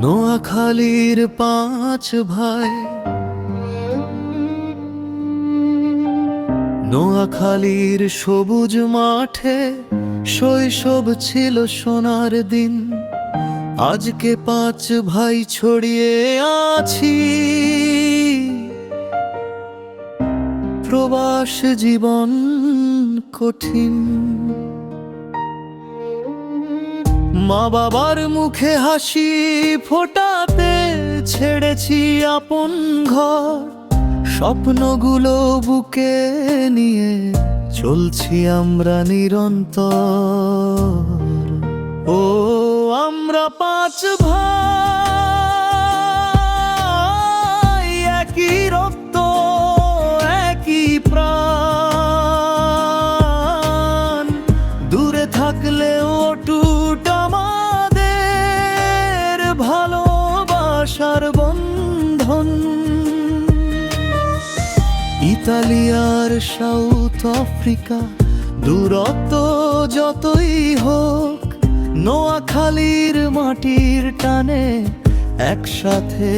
নোয়াখালীর পাঁচ ভাই, নোয়াখালীর সবুজ মাঠে শৈশব ছিল সোনার দিন। আজকে পাঁচ ভাই ছড়িয়ে আছি, প্রবাস জীবন কঠিন। মা বাবার মুখে হাসি ফোটাতে ছেড়েছি আপন ঘর, স্বপ্নগুলো বুকে নিয়ে চলছি আমরা নিরন্তর। ও আমরা পাঁচ ভাই, একই রক্ত একই প্রাণ, দূরে থাকলেও অটুট আমাদের ভালোবাসার বন্ধন। ইতালি আর সাউথ আফ্রিকা দূরত্ব যতই হোক, নোয়াখালীর মাটির টানে একসাথে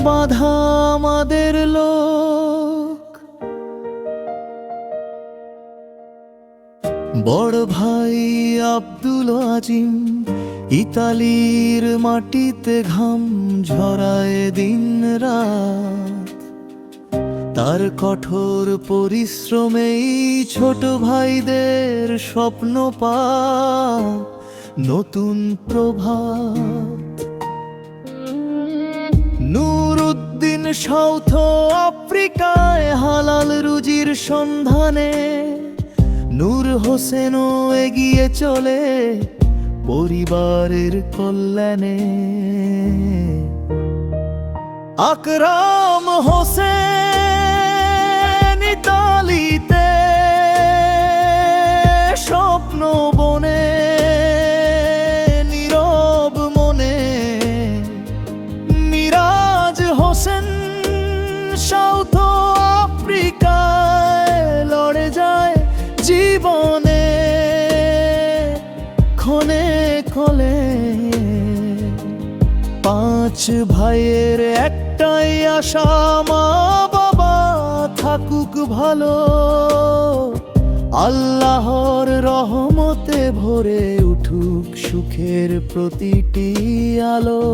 বাঁধা আমাদের লোক। বড় ভাই আব্দুল আজিম ইতালির মাটিতে ঘাম ঝরায় দিন রাত, তার কঠোর পরিশ্রমেই ছোট ভাইদের স্বপ্ন পা নতুন প্রভাত। নুরুদ্দিন সাউথ আফ্রিকায় হালাল রুজির সন্ধানে, নূর হোসেনও এগিয়ে চলে পরিবারের কল্যাণে। আকরাম হোসেন ইতালিতে স্বপ্ন বনে নীরব মনে, মিরাজ হোসেন সাউথ আফ্রিকায় লড়ে যায় জীবনে ক্ষণে ক্ষণে। পাঁচ ভাইয়ের একটাই আশা, মা বাবা থাকুক ভালো, আল্লাহর রহমতে ভরে উঠুক সুখের প্রতিটি আলো।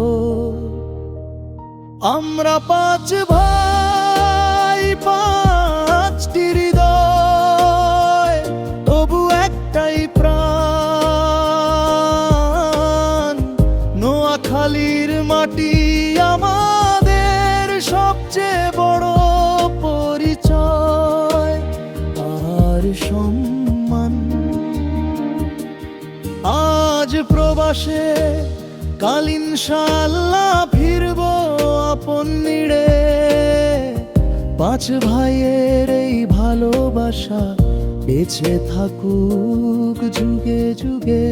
আমরা পাঁচ ভাই, পাঁচটি হৃদয়, তবু একটাই প্রাণ। নোয়াখালীর মাটি আমাদের সবচেয়ে বড় পরিচয় আর সম্মান। আজ প্রবাসে, কাল ইনশাআল্লাহ ফিরব আপন নিড়ে। পাঁচ ভাইয়ের এই ভালোবাসা বেঁচে থাকুক যুগে যুগে।